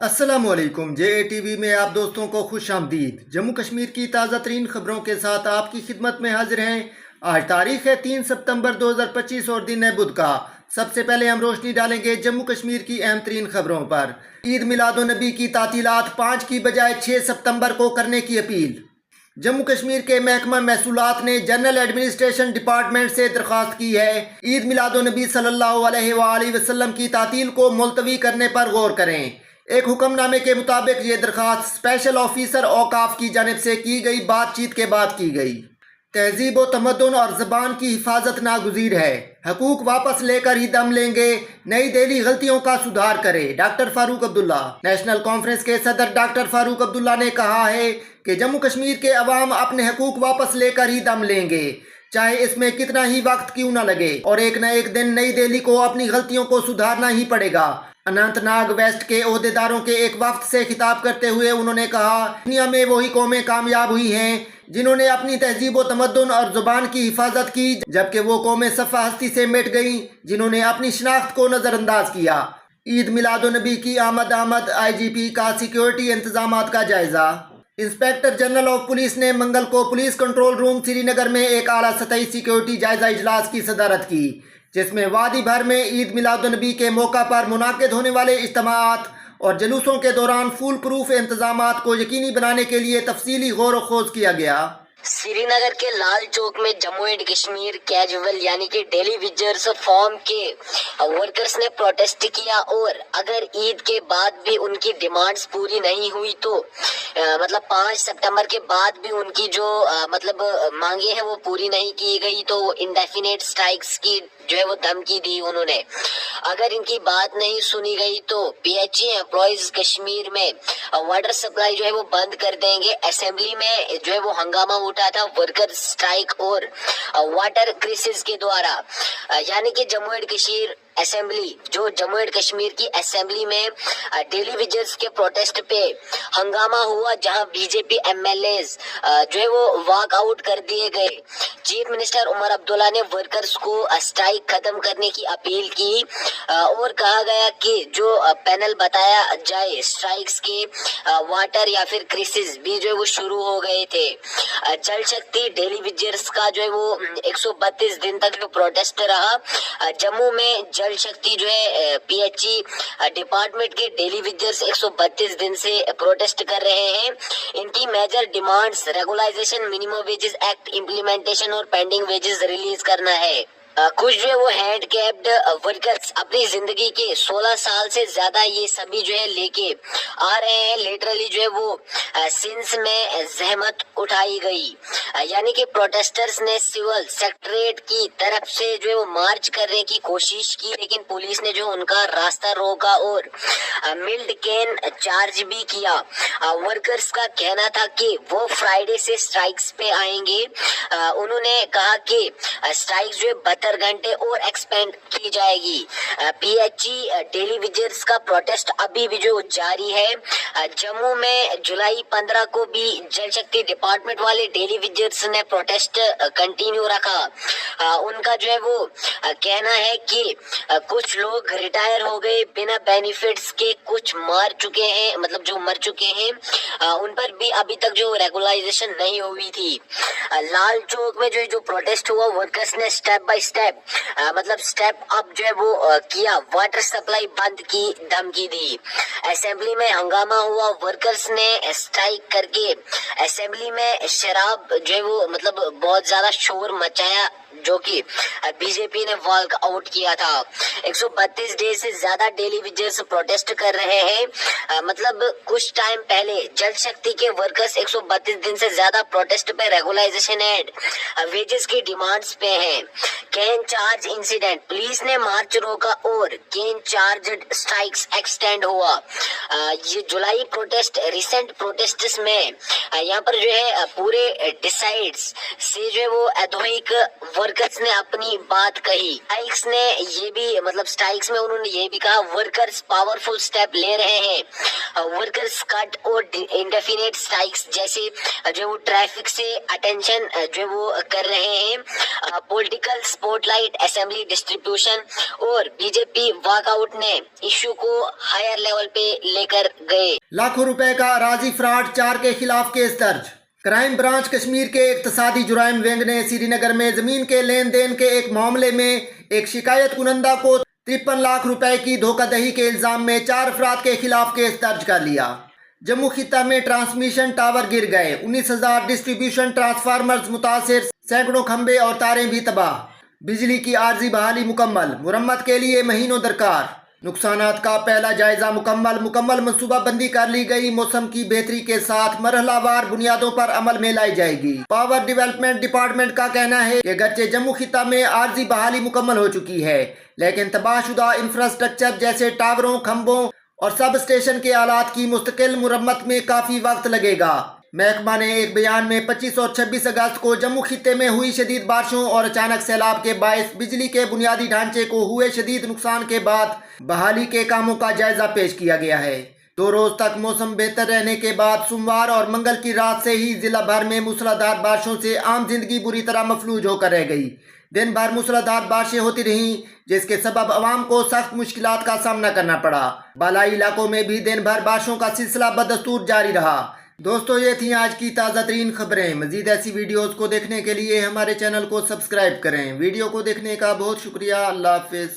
अस्सलामुअलैकुम। जे T V में आप दोस्तों को खुश आमदीद। जम्मू कश्मीर की ताज़ा तरीन खबरों के साथ आपकी खिदमत में हाजिर हैं। आज तारीख है 3 सितंबर 2025 और दिन है बुध का। सबसे पहले हम रोशनी डालेंगे जम्मू कश्मीर की अहम तरीन खबरों पर। ईद मिलादुन्नबी की तातीलात 5 की बजाय 6 सितंबर को करने की अपील। जम्मू कश्मीर के महकमा महसूलात ने जनरल एडमिनिस्ट्रेशन डिपार्टमेंट से दरख्वास्त की है ईद मिलादुन्नबी सल्लल्लाहु अलैहि वसल्लम की तातील को मुलतवी करने पर गौर करें। एक हुक्मनामे के मुताबिक ये दरख्वास्त स्पेशल ऑफिसर औकाफ की जानिब से की गई बातचीत के बाद की गई। तहजीब व तमद्दुन और ज़बान की हिफाजत नागुज़ीर है। हकूक वापस लेकर ही दम लेंगे। नई दिल्ली गलतियों का सुधार करे। Doctor Farooq Abdullah. National conference के सदर डॉक्टर फारूक अब्दुल्ला ने कहा है कि जम्मू कश्मीर के अवाम अपने हकूक वापस लेकर ही दम लेंगे, चाहे इसमें कितना ही वक्त क्यों न लगे, और एक न एक दिन नई दिल्ली को अपनी गलतियों को सुधारना ही पड़ेगा। अनंतनाग वेस्ट के ओहदेदारों के एक वफ्द से खिताब करते हुए उन्होंने कहा, दुनिया में वही कौमें कामयाब हुई हैं जिन्होंने अपनी तहजीब व तमद्दुन और ज़ुबान की हिफाजत की, जबकि वो कौमें सफ़ा हस्ती से मिट गईं जिन्होंने अपनी शनाख्त को नज़रअंदाज किया। ईद मिलादुन्नबी की आमद IGP का सिक्योरिटी इंतजामात का जायजा। इंस्पेक्टर जनरल ऑफ पुलिस ने मंगल को पुलिस कंट्रोल रूम श्रीनगर में एक आला सतही सिक्योरिटी जायजा इजलास की सदारत की, जिसमें वादी भर में ईद मिलादुन्नबी के मौका पर मुनाकिद होने वाले इज्तिमाआत और जुलूसों के दौरान फूल प्रूफ इंतजामात को यकीनी बनाने के लिए तफसीली गौर व खोज किया गया। श्रीनगर के लाल चौक में जम्मू एंड कश्मीर कैजुअल यानी कि डेली विजर्स फॉर्म के वर्कर्स ने प्रोटेस्ट किया, और अगर ईद के बाद भी उनकी डिमांड्स पूरी नहीं हुई तो मतलब 5 सितंबर के बाद भी उनकी जो मतलब मांगे हैं वो पूरी नहीं की गई तो इंडेफिनेट स्ट्राइक्स की जो है वो धमकी दी उन्होंने। अगर इनकी बात नहीं सुनी गई तो PHE एम्प्लॉइज कश्मीर में वाटर सप्लाई जो है वो बंद कर देंगे। असेंबली में जो है वो हंगामा उठा था वर्कर स्ट्राइक और वाटर क्राइसिस के द्वारा, यानी कि जम्मू एंड कश्मीर असेंबली, जो जम्मू एंड कश्मीर की असेंबली में डेली विजर्स के प्रोटेस्ट पे हंगामा हुआ, जहां BJP MLAs जो है वो वॉक आउट कर दिए गए। चीफ मिनिस्टर उमर अब्दुल्ला ने वर्कर्स को स्ट्राइक खत्म करने की अपील की और कहा गया कि जो पैनल बताया जाए स्ट्राइक्स के वाटर या फिर क्राइसिस भी जो है वो शुरू हो गए थे। जल शक्ति डेली विजर्स का जो है वो 132 दिन तक जो प्रोटेस्ट रहा। जम्मू में जल शक्ति जो है PHE डिपार्टमेंट के डेली विजर्स 132 दिन से प्रोटेस्ट कर रहे हैं। इनकी major demands regularization, minimum wages act implementation और पेंडिंग वेजेस रिलीज करना है। कुछ जो है वो हैंड कैप्ड वर्कर्स अपनी जिंदगी के 16 साल से ज्यादा ये सभी जो है लेके आ रहे हैं। लिटरली जो है वो सिंस में जहमत उठाई गई, यानी कि प्रोटेस्टर्स ने सिविल सेक्रेटरीट की तरफ से जो है वो मार्च करने की कोशिश की, लेकिन पुलिस ने जो उनका रास्ता रोका और मिल्ड कैन चार्ज भी किया। वर्कर्स का कहना था कि वो फ्राइडे से स्ट्राइक्स पे आएंगे। उन्होंने कहा कि स्ट्राइक्स जो है 72 घंटे और एक्सपेंड की जाएगी। PHE डेली विजर्स का प्रोटेस्ट अभी भी जो जारी है। जम्मू में जुलाई 15 को भी जल शक्ति डिपार्टमेंट वाले डेली विजर्स ने प्रोटेस्ट कंटिन्यू रखा। उनका जो है वो कहना है कि कुछ लोग रिटायर हो गए बिना बेनिफिट्स के, कुछ मार चुके हैं, मतलब जो मर चुके हैं, उन पर भी अभी तक जो रेगुलाइजेशन नहीं हुई थी। लाल चौक में जो प्रोटेस्ट हुआ, वर्कर्स ने स्टेप बाय स्टेप मतलब स्टेप अप जो है वो किया, वाटर सप्लाई बंद की धमकी दी। असेंबली में हंगामा हुआ, वर्कर्स ने स्ट्राइक करके असेंबली में शराब जो है वो मतलब बहुत ज्यादा शोर मचाया, जो कि BJP ने वॉक आउट किया था। 132 डे से ज्यादा डेली विजर्स प्रोटेस्ट कर रहे हैं। मतलब कुछ टाइम पहले जल शक्ति के वर्कर्स 132 दिन से ज्यादा प्रोटेस्ट पे रेगुलाइजेशन एंड वेजेस की डिमांड्स पे हैं। कैन चार्ज इंसिडेंट, पुलिस ने मार्च रोका और कैन चार्ज स्ट्राइक्स एक्सटेंड हुआ। ये जुलाई प्रोटेस्ट रिसेंट प्रोटेस्ट्स में यहाँ पर जो है पूरे डिसाइड्स से जो है वो एथोइक वर्कर्स ने अपनी बात कही। स्ट्राइक्स ने ये भी मतलब स्ट्राइक्स में उन्होंने ये भी कहा वर्कर्स पावरफुल स्टेप ले रहे हैं। वर्कर्स कट और इंडेफिनिट स्ट्राइक्स जैसे जो वो ट्रैफिक से अटेंशन जो वो कर रहे हैं, पॉलिटिकल स्पॉटलाइट, असेंबली डिस्ट्रीब्यूशन और बीजेपी वॉकआउट ने इशू को हायर लेवल पे लेकर गए। लाखों रुपए का अराजी फ्रॉड, 4 के खिलाफ केस दर्ज। क्राइम ब्रांच कश्मीर के इक्तसादी जुराइम विंग ने श्रीनगर में जमीन के लेन देन के एक मामले में एक शिकायत कुनंदा को 53 लाख रुपए की धोखाधड़ी के इल्जाम में 4 अफराद के खिलाफ केस दर्ज कर लिया। जम्मू खित्ता में ट्रांसमिशन टावर गिर गए, 19,000 डिस्ट्रीब्यूशन ट्रांसफार्मर्स मुतासिर, सैकड़ों खंबे और तारें भी तबाह। बिजली की आर्जी बहाली मुकम्मल, मुरम्मत के लिए महीनों दरकार। नुकसानात का पहला जायजा मुकम्मल मनसूबाबंदी कर ली गई। मौसम की बेहतरी के साथ मरहलावार बुनियादों पर अमल में लाई जाएगी। पावर डेवलपमेंट डिपार्टमेंट का कहना है कि अगरचे जम्मू खित्ता में आर्जी बहाली मुकम्मल हो चुकी है, लेकिन तबाहशुदा इंफ्रास्ट्रक्चर जैसे टावरों, खंभों और सब स्टेशन के आलात की मुस्तकिल मुरम्मत में काफी वक्त लगेगा। महकमा ने एक बयान में 25 और 26 अगस्त को जम्मू खित्ते में हुई शदीद बारिशों और अचानक सैलाब के बायस बिजली के बुनियादी ढांचे को हुए शदीद नुकसान के बाद बहाली के कामों का जायजा पेश किया गया है। 2 रोज तक मौसम बेहतर रहने के बाद सोमवार और मंगल की रात से ही जिला भर में मूसलाधार बारिशों से आम जिंदगी बुरी तरह मफलूज होकर रह गई। दिन भर मूसलाधार बारिशें होती रहीं, जिसके सबब अवाम को सख्त मुश्किलात का सामना करना पड़ा। बालाई इलाकों में भी दिन भर बारिशों का सिलसिला बदस्तूर जारी रहा। दोस्तों, ये थी आज की ताज़ा तरीन खबरें। मजीद ऐसी वीडियोस को देखने के लिए हमारे चैनल को सब्सक्राइब करें। वीडियो को देखने का बहुत शुक्रिया। अल्लाह हाफिज़।